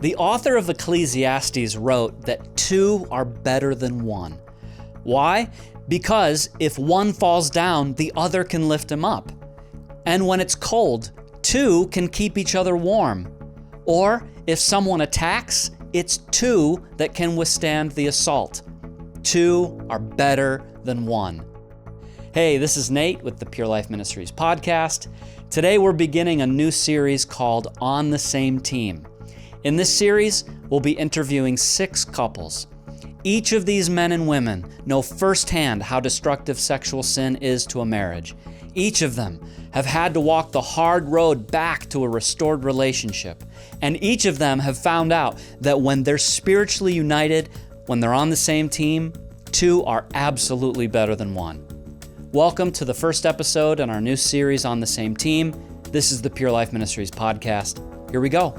The author of Ecclesiastes wrote that two are better than one. Why? Because if one falls down, the other can lift him up. And when it's cold, two can keep each other warm. Or if someone attacks, it's two that can withstand the assault. Two are better than one. Hey, this is Nate with the Pure Life Ministries Podcast. Today we're beginning a new series called On the Same Team. In this series, we'll be interviewing 6 couples. Each of these men and women know firsthand how destructive sexual sin is to a marriage. Each of them have had to walk the hard road back to a restored relationship. And each of them have found out that when they're spiritually united, when they're on the same team, two are absolutely better than one. Welcome to the first episode in our new series On the Same Team. This is the Pure Life Ministries Podcast. Here we go.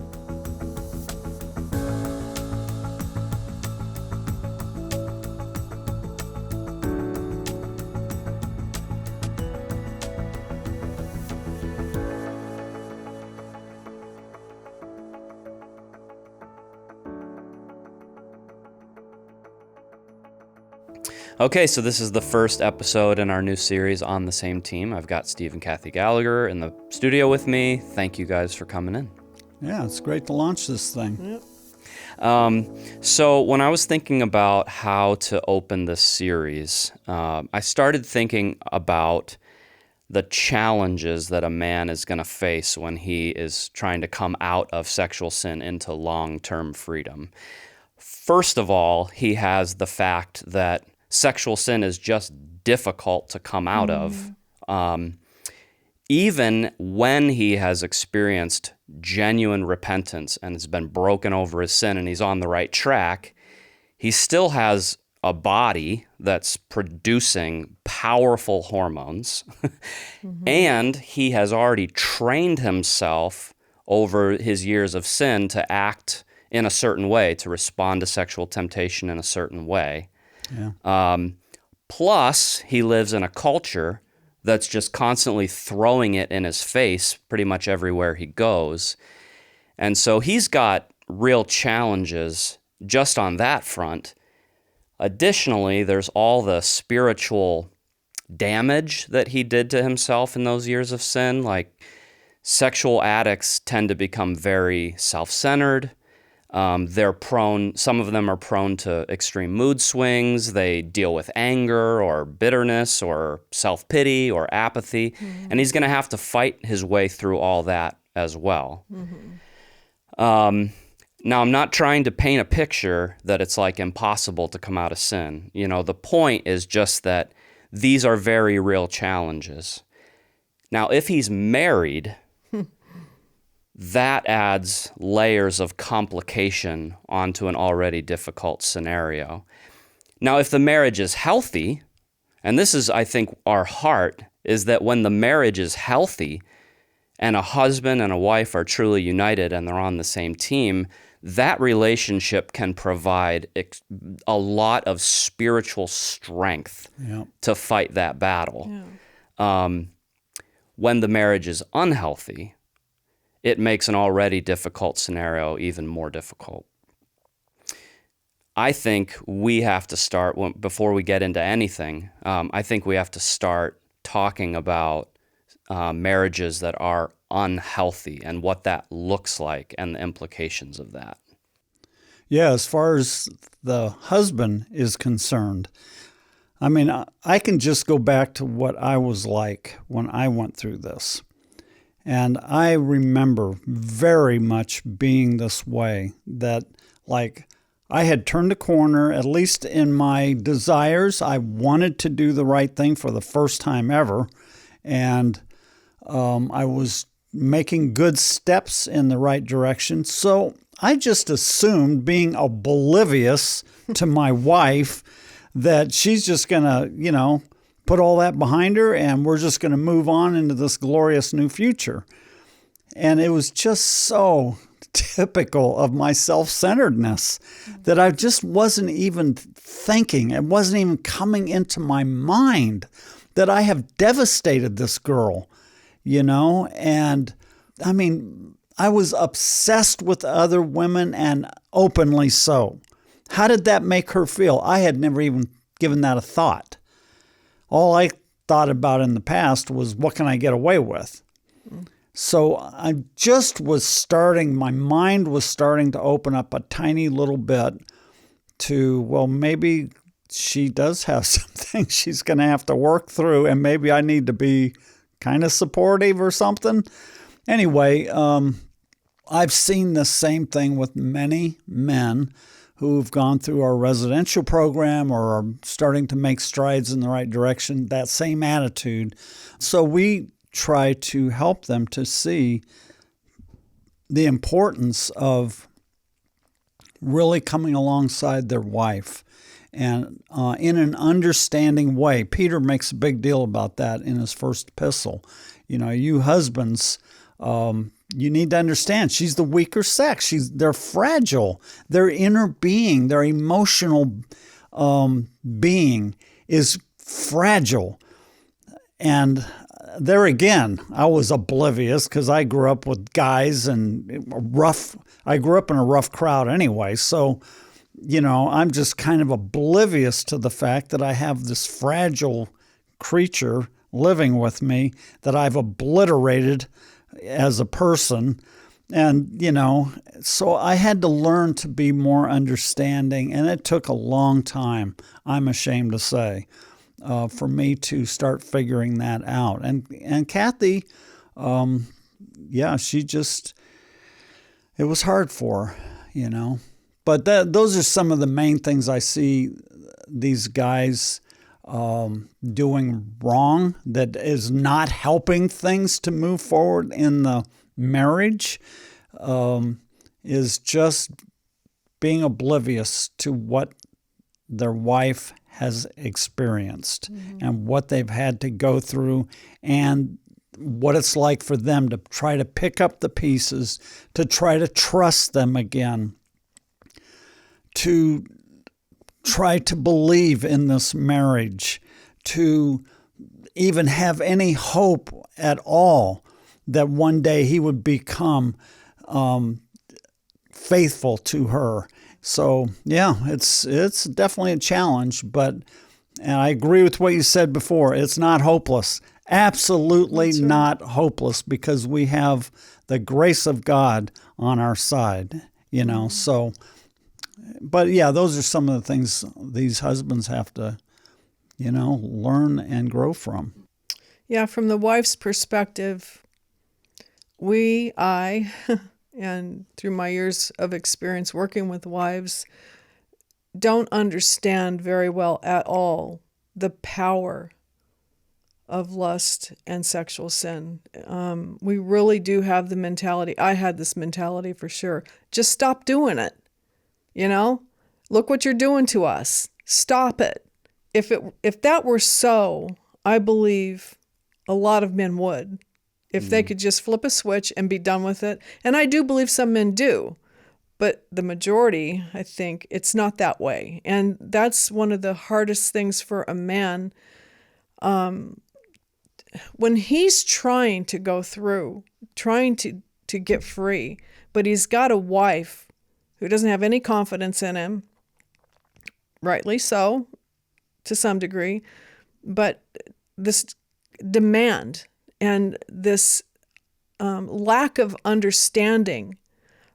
Okay, so this is the first episode in our new series On the Same Team. I've got Steve and Kathy Gallagher in the studio with me. Thank you guys for coming in. Yeah, it's great to launch this thing. Yep. So when I was thinking about how to open this series, I started thinking about the challenges that a man is going to face when he is trying to come out of sexual sin into long-term freedom. First of all, he has the fact that sexual sin is just difficult to come out of. Even when he has experienced genuine repentance and has been broken over his sin and he's on the right track, he still has a body that's producing powerful hormones. And he has already trained himself over his years of sin to act in a certain way, to respond to sexual temptation in a certain way. Yeah. Plus, he lives in a culture that's just constantly throwing it in his face pretty much everywhere he goes. And so he's got real challenges just on that front. Additionally, there's all the spiritual damage that he did to himself in those years of sin. Like, sexual addicts tend to become very self-centered. Some of them are prone to extreme mood swings. They deal with anger or bitterness or self-pity or apathy. And he's going to have to fight his way through all that as well. Now, I'm not trying to paint a picture that it's like impossible to come out of sin. You know, the point is just that these are very real challenges. Now, if he's married, that adds layers of complication onto an already difficult scenario. Now, if the marriage is healthy, and this is, I think, our heart, is that when the marriage is healthy and a husband and a wife are truly united and they're on the same team, that relationship can provide a lot of spiritual strength to fight that battle. When the marriage is unhealthy, it makes an already difficult scenario even more difficult. I think we have to start, before we get into anything, I think we have to start talking about marriages that are unhealthy and what that looks like and the implications of that. Yeah, as far as the husband is concerned, I mean, I can just go back to what I was like when I went through this. And I remember very much being this way, that like I had turned a corner, at least in my desires. I wanted to do the right thing for the first time ever. And I was making good steps in the right direction. So I just assumed, being oblivious to my wife, that she's just going to, put all that behind her, and we're just going to move on into this glorious new future. And it was just so typical of my self-centeredness that I just wasn't even thinking. It wasn't even coming into my mind that I have devastated this girl, And I mean, I was obsessed with other women, and openly so. How did that make her feel? I had never even given that a thought. All I thought about in the past was, what can I get away with? So I just was starting, my mind was starting to open up a tiny little bit to, well, maybe she does have something she's going to have to work through, and maybe I need to be kind of supportive or something. Anyway, I've seen the same thing with many men who've gone through our residential program or are starting to make strides in the right direction, that same attitude. So we try to help them to see the importance of really coming alongside their wife and in an understanding way. Peter makes a big deal about that in his first epistle. You husbands, you need to understand she's the weaker sex. They're fragile. Their inner being, their emotional being is fragile. And there again, I was oblivious because I grew up with guys and I grew up in a rough crowd anyway. So, I'm just kind of oblivious to the fact that I have this fragile creature living with me that I've obliterated as a person. And, so I had to learn to be more understanding. And it took a long time, I'm ashamed to say, for me to start figuring that out. And Kathy, it was hard for her, But those are some of the main things I see these guys doing wrong that is not helping things to move forward in the marriage, is just being oblivious to what their wife has experienced and what they've had to go through and what it's like for them to try to pick up the pieces, to try to trust them again, to try to believe in this marriage, to even have any hope at all that one day he would become faithful to her. So, it's definitely a challenge, and I agree with what you said before. It's not hopeless. Absolutely not hopeless, because we have the grace of God on our side, so... But those are some of the things these husbands have to, learn and grow from. Yeah, from the wife's perspective, I, and through my years of experience working with wives, don't understand very well at all the power of lust and sexual sin. We really do have the mentality. I had this mentality for sure. Just stop doing it. Look what you're doing to us. Stop it. If that were so, I believe a lot of men would. If they could just flip a switch and be done with it. And I do believe some men do. But the majority, I think, it's not that way. And that's one of the hardest things for a man. When he's trying to go through, trying to get free, but he's got a wife who doesn't have any confidence in him, rightly so, to some degree, but this demand and this lack of understanding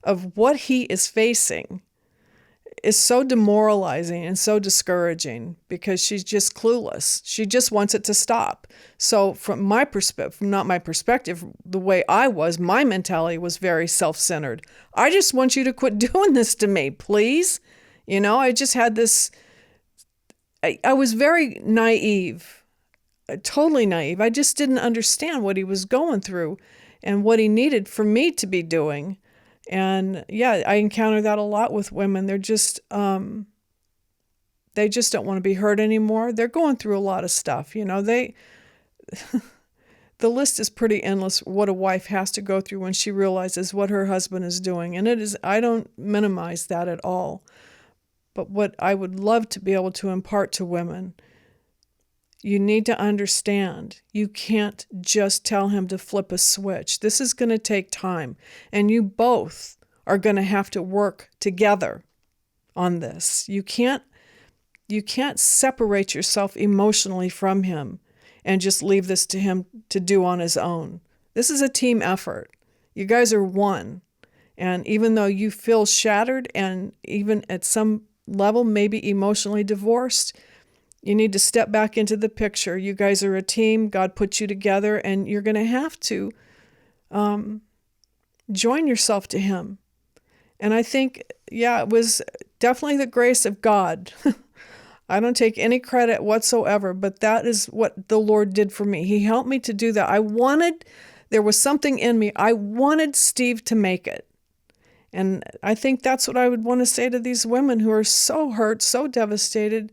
of what he is facing is so demoralizing and so discouraging because she's just clueless. She just wants it to stop. So from my perspective, not my perspective, the way I was, my mentality was very self-centered. I just want you to quit doing this to me, please. I just had this, I was very naive, totally naive. I just didn't understand what he was going through and what he needed for me to be doing. And I encounter that a lot with women. They're just, they just don't want to be hurt anymore. They're going through a lot of stuff. The list is pretty endless, what a wife has to go through when she realizes what her husband is doing. And I don't minimize that at all. But what I would love to be able to impart to women You need to understand, you can't just tell him to flip a switch. This is going to take time, and you both are going to have to work together on this. You can't separate yourself emotionally from him and just leave this to him to do on his own. This is a team effort. You guys are one. And even though you feel shattered and even at some level maybe emotionally divorced, you need to step back into the picture. You guys are a team. God put you together, and you're going to have to join yourself to him. And I think, it was definitely the grace of God. I don't take any credit whatsoever, but that is what the Lord did for me. He helped me to do that. There was something in me. I wanted Steve to make it. And I think that's what I would want to say to these women who are so hurt, so devastated.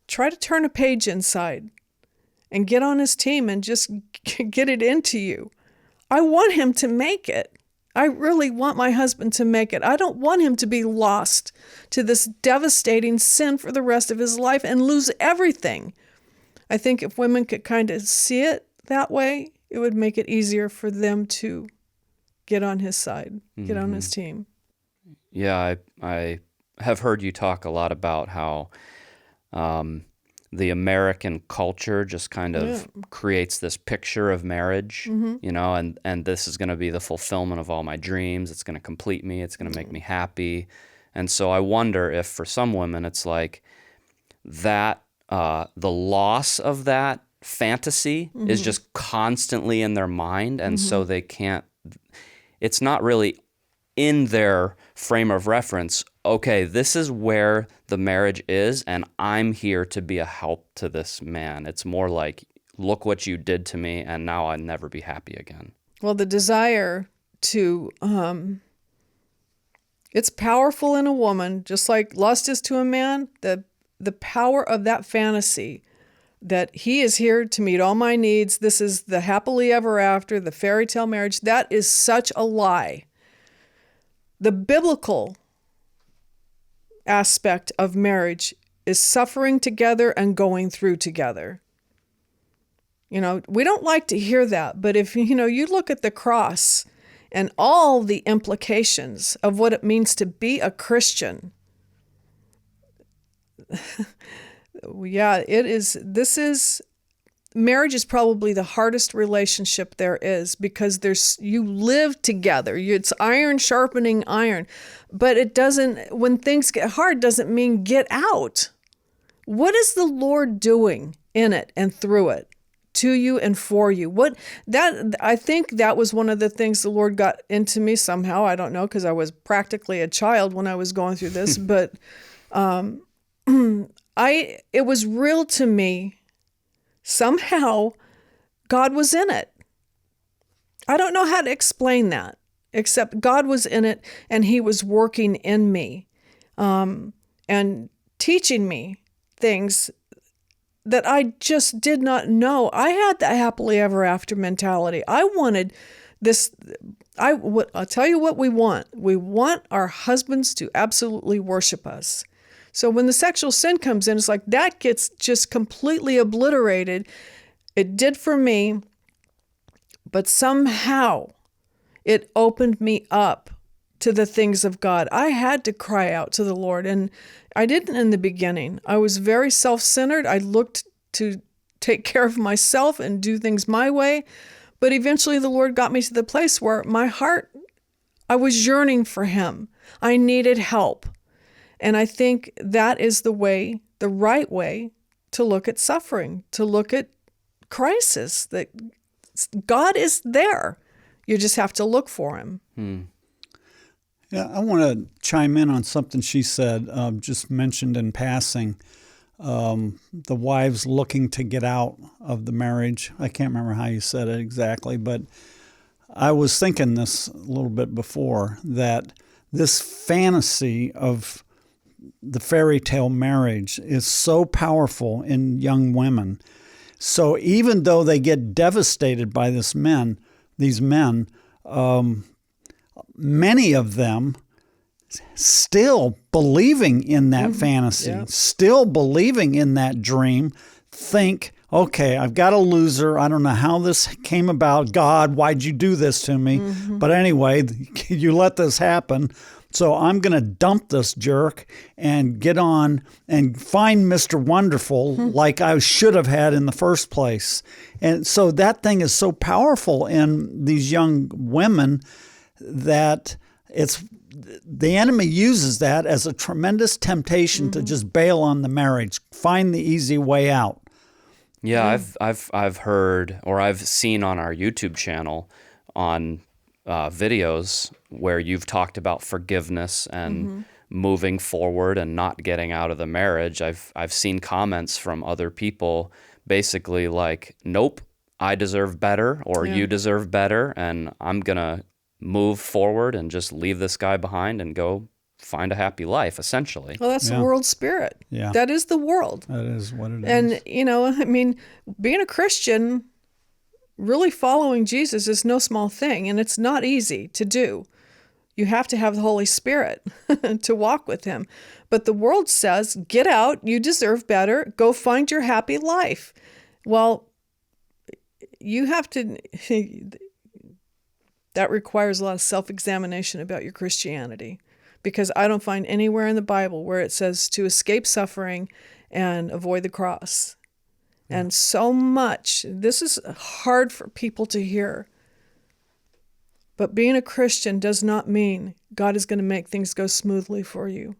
Try to turn a page inside and get on his team and just get it into you. I want him to make it. I really want my husband to make it. I don't want him to be lost to this devastating sin for the rest of his life and lose everything. I think if women could kind of see it that way, it would make it easier for them to get on his side, get on his team. Yeah, I have heard you talk a lot about how the American culture just kind of creates this picture of marriage, you know, and this is going to be the fulfillment of all my dreams. It's going to complete me. It's going to make me happy. And so I wonder if for some women it's like that, the loss of that fantasy is just constantly in their mind. And so they can't, it's not really in their frame of reference, okay, this is where the marriage is, and I'm here to be a help to this man. It's more like, look what you did to me, and now I'll never be happy again. Well, the desire to, it's powerful in a woman, just like lust is to a man. The power of that fantasy that he is here to meet all my needs, this is the happily ever after, the fairy tale marriage, that is such a lie. The biblical aspect of marriage is suffering together and going through together. You know, we don't like to hear that, but if you look at the cross and all the implications of what it means to be a Christian, marriage is probably the hardest relationship there is, because you live together. It's iron sharpening iron. But it doesn't, when things get hard, doesn't mean get out. What is the Lord doing in it and through it, to you and for you? I think that was one of the things the Lord got into me somehow. I don't know, because I was practically a child when I was going through this, but it was real to me. Somehow, God was in it. I don't know how to explain that, except God was in it, and he was working in me and teaching me things that I just did not know. I had the happily ever after mentality. I wanted this. I'll tell you what we want. We want our husbands to absolutely worship us. So when the sexual sin comes in, it's like that gets just completely obliterated. It did for me, but somehow it opened me up to the things of God. I had to cry out to the Lord, and I didn't in the beginning. I was very self-centered. I looked to take care of myself and do things my way, but eventually the Lord got me to the place where my heart, I was yearning for him. I needed help. And I think that is the right way to look at suffering, to look at crisis, that God is there. You just have to look for him. Yeah, I want to chime in on something she said, just mentioned in passing, the wives looking to get out of the marriage. I can't remember how you said it exactly, but I was thinking this a little bit before, that this fantasy of the fairy tale marriage is so powerful in young women. So even though they get devastated by these men, many of them still believing in that fantasy, still believing in that dream, think, okay, I've got a loser. I don't know how this came about. God, why'd you do this to me? But anyway, you let this happen. So I'm going to dump this jerk and get on and find Mr. Wonderful like I should have had in the first place. And so that thing is so powerful in these young women that the enemy uses that as a tremendous temptation to just bail on the marriage, find the easy way out. Yeah, I've heard, or I've seen on our YouTube channel on videos where you've talked about forgiveness and moving forward and not getting out of the marriage. I've seen comments from other people basically like, nope, I deserve better, or you deserve better, and I'm gonna move forward and just leave this guy behind and go find a happy life, essentially. Well, that's the world spirit. Yeah. That is the world. That is what it is. And, I mean, being a Christian, really following Jesus is no small thing, and it's not easy to do. You have to have the Holy Spirit to walk with him. But the world says, get out, you deserve better, go find your happy life. Well, you have to, that requires a lot of self-examination about your Christianity, because I don't find anywhere in the Bible where it says to escape suffering and avoid the cross. And so much, this is hard for people to hear. But being a Christian does not mean God is going to make things go smoothly for you.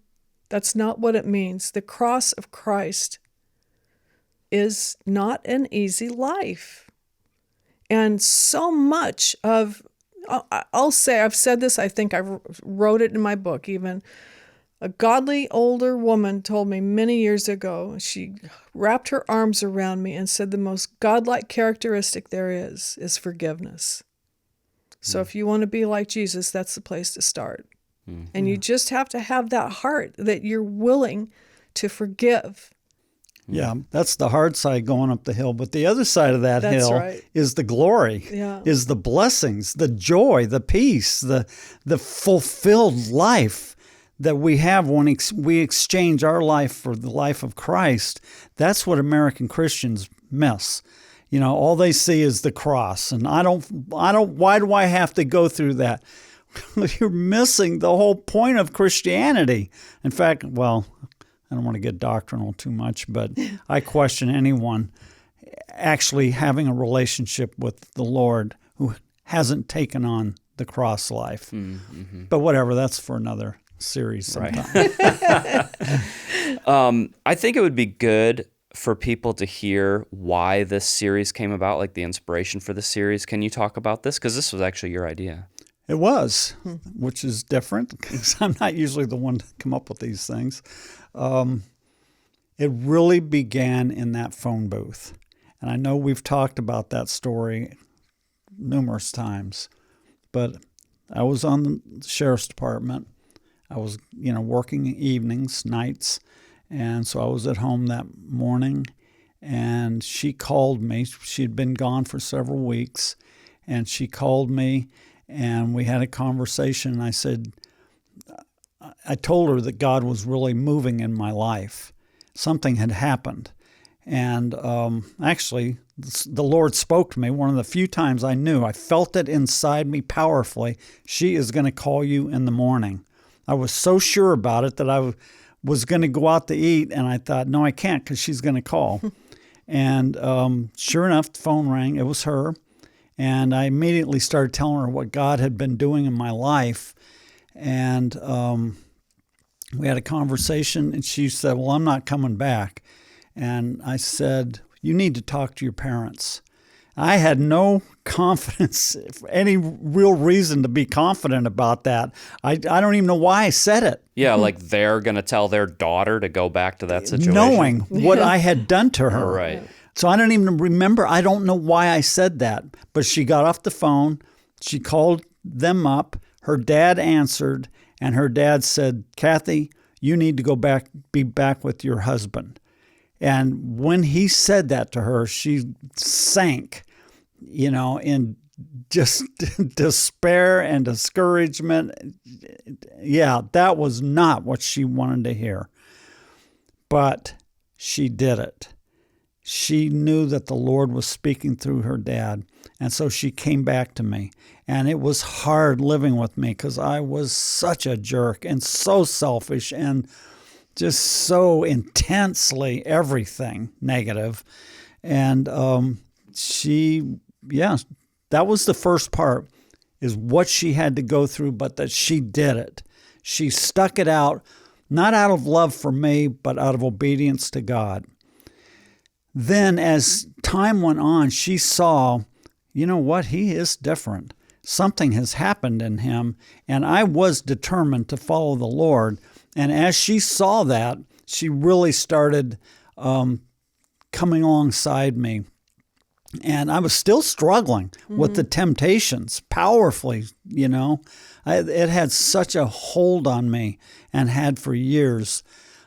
That's not what it means. The cross of Christ is not an easy life. And so much of, I'll say, I've said this, I think I wrote it in my book even. A godly older woman told me many years ago, she wrapped her arms around me and said the most godlike characteristic there is forgiveness. So if you want to be like Jesus, that's the place to start. And you just have to have that heart that you're willing to forgive. Yeah, that's the hard side going up the hill. But the other side of that hill is the glory, is the blessings, the joy, the peace, the fulfilled life that we have when we exchange our life for the life of Christ. That's what American Christians miss. All they see is the cross. And I don't, why do I have to go through that? You're missing the whole point of Christianity. In fact, well, I don't want to get doctrinal too much, but I question anyone actually having a relationship with the Lord who hasn't taken on the cross life. But whatever, that's for another series sometime. I think it would be good for people to hear why this series came about, like the inspiration for the series. Can you talk about this? Because this was actually your idea. It was, which is different because I'm not usually the one to come up with these things. It really began in that phone booth. And I know we've talked about that story numerous times, but I was on the sheriff's department. I was, working evenings, nights. And so I was at home that morning, and she called me. She'd been gone for several weeks, and she called me, and we had a conversation. And I told her that God was really moving in my life. Something had happened. And actually, the Lord spoke to me one of the few times I knew. I felt it inside me powerfully. She is going to call you in the morning. I was so sure about it that I was going to go out to eat, and I thought, no, I can't because she's going to call. And sure enough, the phone rang. It was her. And I immediately started telling her what God had been doing in my life. And we had a conversation, and she said, well, I'm not coming back. And I said, you need to talk to your parents. I had no confidence, any real reason to be confident about that. I don't even know why I said it. Yeah, like they're going to tell their daughter to go back to that situation. Knowing what I had done to her. Right. So I don't even remember. I don't know why I said that. But she got off the phone. She called them up. Her dad answered, and her dad said, Kathy, you need to be back with your husband. And when he said that to her, she sank, in just despair and discouragement. Yeah, that was not what she wanted to hear. But she did it. she knew that the Lord was speaking through her dad. And so she came back to me. And it was hard living with me because I was such a jerk and so selfish and just so intensely everything negative. And that was the first part, is what she had to go through, but that she did it. She stuck it out, not out of love for me, but out of obedience to God. Then as time went on, she saw, you know what, he is different. Something has happened in him, and I was determined to follow the Lord. And as she saw that, she really started coming alongside me. And I was still struggling with the temptations powerfully, you know. It had such a hold on me and had for years.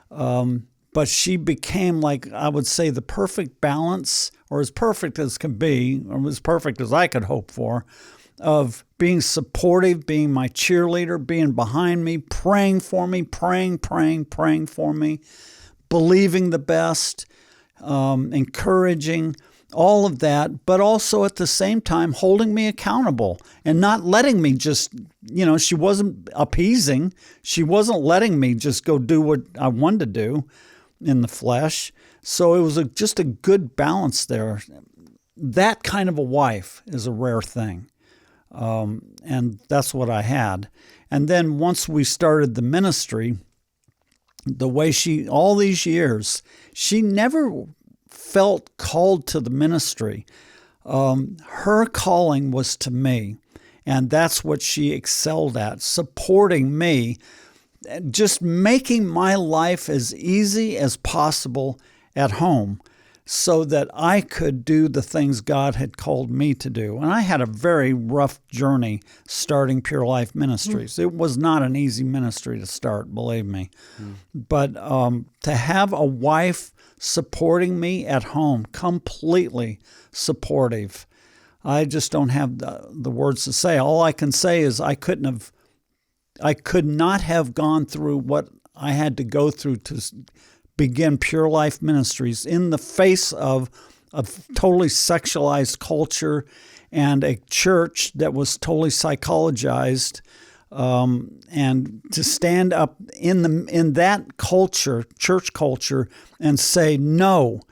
But she became, like, I would say, the perfect balance, or as perfect as could be, or as perfect as I could hope for, of being supportive, being my cheerleader, being behind me, praying for me, praying for me, believing the best, encouraging, all of that, but also at the same time holding me accountable and not letting me just, you know, she wasn't appeasing. She wasn't letting me just go do what I wanted to do in the flesh. So it was just a good balance there. That kind of a wife is a rare thing. And that's what I had. And then once we started the ministry, the way all these years, she never felt called to the ministry. Her calling was to me, and that's what she excelled at, supporting me, just making my life as easy as possible at home so that I could do the things God had called me to do. And I had a very rough journey starting Pure Life Ministries. It was not an easy ministry to start, believe me. But to have a wife supporting me at home, completely supportive. I just don't have the words to say. All I can say is I could not have gone through what I had to go through to begin Pure Life Ministries in the face of a totally sexualized culture and a church that was totally psychologized. And to stand up in that culture, church culture, and say, no,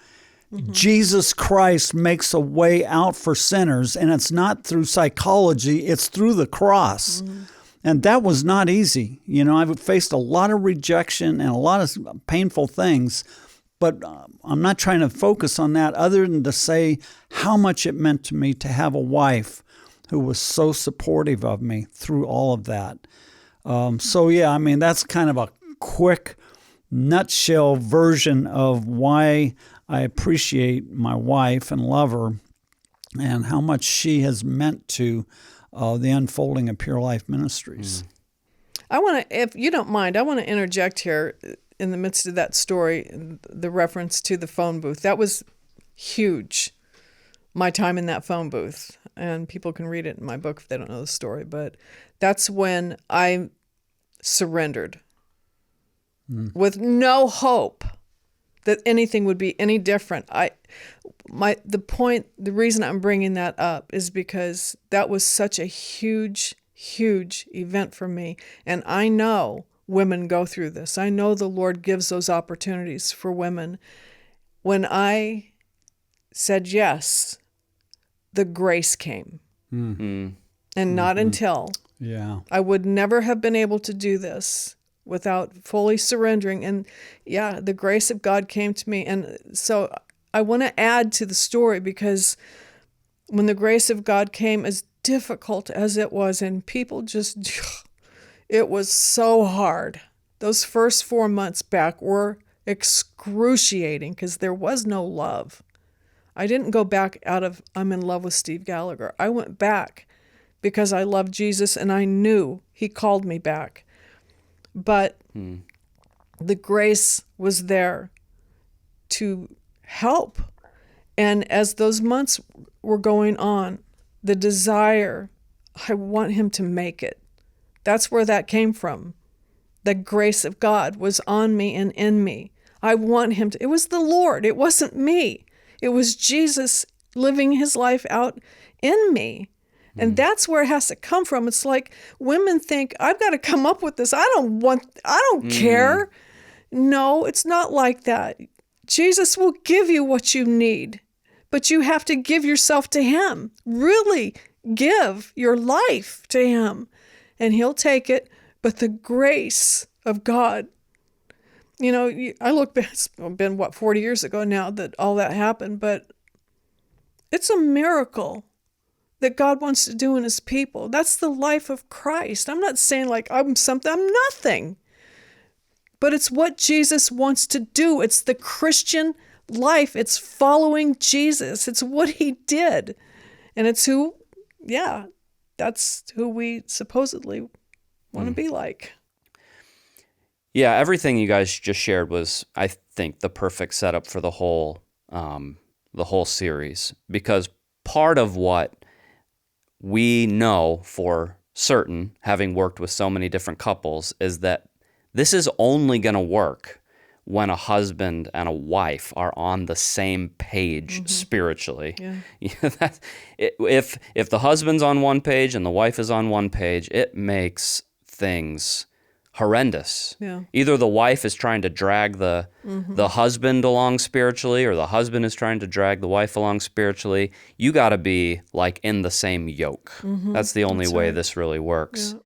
Jesus Christ makes a way out for sinners, and it's not through psychology, it's through the cross. And that was not easy. You know, I've faced a lot of rejection and a lot of painful things, but I'm not trying to focus on that other than to say how much it meant to me to have a wife who was so supportive of me through all of that. That's kind of a quick nutshell version of why I appreciate my wife and love her and how much she has meant to the unfolding of Pure Life Ministries. I want to, if you don't mind, I want to interject here in the midst of that story, the reference to the phone booth. That was huge, my time in that phone booth. And people can read it in my book if they don't know the story. But that's when I surrendered with no hope that anything would be any different. The reason I'm bringing that up is because that was such a huge event for me. And I know women go through this. I know the Lord gives those opportunities for women. When I said yes, the grace came. And not until. Yeah. I would never have been able to do this without fully surrendering. And the grace of God came to me. And so I want to add to the story, because when the grace of God came, as difficult as it was, and people just, it was so hard. Those first 4 months back were excruciating because there was no love. I didn't go back out of, I'm in love with Steve Gallagher. I went back because I loved Jesus and I knew he called me back. But the grace was there to help. And as those months were going on, the desire, I want him to make it. That's where that came from. The grace of God was on me and in me. I want him to, it was the Lord. It wasn't me. It was Jesus living his life out in me. And that's where it has to come from. It's like women think, I've got to come up with this. I don't care. No, it's not like that. Jesus will give you what you need, but you have to give yourself to him. Really give your life to him, and he'll take it. But the grace of God, I look back, it's been 40 years ago now that all that happened, but it's a miracle that God wants to do in his people. That's the life of Christ. I'm not saying like I'm something, I'm nothing. But it's what Jesus wants to do. It's the Christian life. It's following Jesus. It's what he did. And it's that's who we supposedly want to be like. Yeah, everything you guys just shared was, I think, the perfect setup for the whole series. Because part of what we know for certain, having worked with so many different couples, is that this is only going to work when a husband and a wife are on the same page spiritually. Yeah. If the husband's on one page and the wife is on one page, it makes things horrendous. Yeah. Either the wife is trying to drag the husband along spiritually, or the husband is trying to drag the wife along spiritually. You got to be like in the same yoke. That's the only way this really works. Yeah.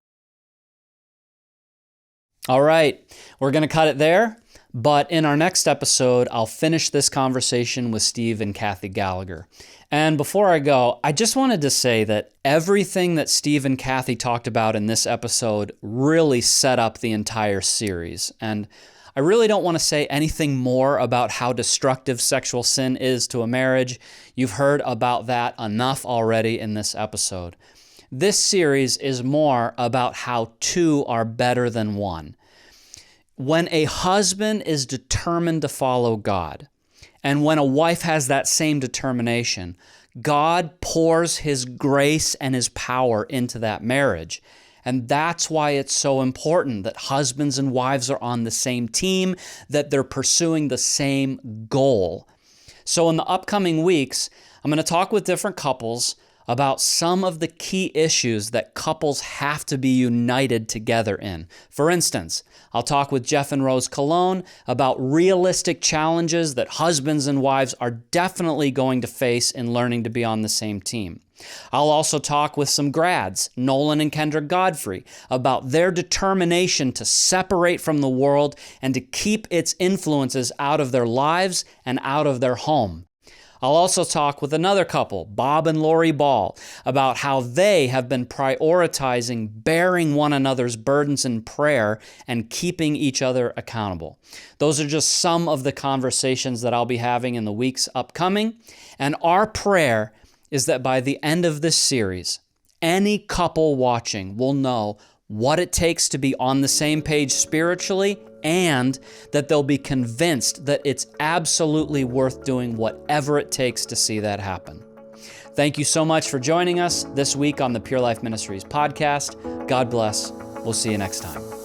All right, we're going to cut it there, but in our next episode, I'll finish this conversation with Steve and Kathy Gallagher. And before I go, I just wanted to say that everything that Steve and Kathy talked about in this episode really set up the entire series. And I really don't want to say anything more about how destructive sexual sin is to a marriage. You've heard about that enough already in this episode. This series is more about how two are better than one. When a husband is determined to follow God, and when a wife has that same determination, God pours his grace and his power into that marriage. And that's why it's so important that husbands and wives are on the same team, that they're pursuing the same goal. So in the upcoming weeks, I'm going to talk with different couples about some of the key issues that couples have to be united together in. For instance, I'll talk with Jeff and Rose Cologne about realistic challenges that husbands and wives are definitely going to face in learning to be on the same team. I'll also talk with some grads, Nolan and Kendra Godfrey, about their determination to separate from the world and to keep its influences out of their lives and out of their home. I'll also talk with another couple, Bob and Lori Ball, about how they have been prioritizing bearing one another's burdens in prayer and keeping each other accountable. Those are just some of the conversations that I'll be having in the weeks upcoming. And our prayer is that by the end of this series, any couple watching will know what it takes to be on the same page spiritually, and that they'll be convinced that it's absolutely worth doing whatever it takes to see that happen. Thank you so much for joining us this week on the Pure Life Ministries podcast. God bless. We'll see you next time.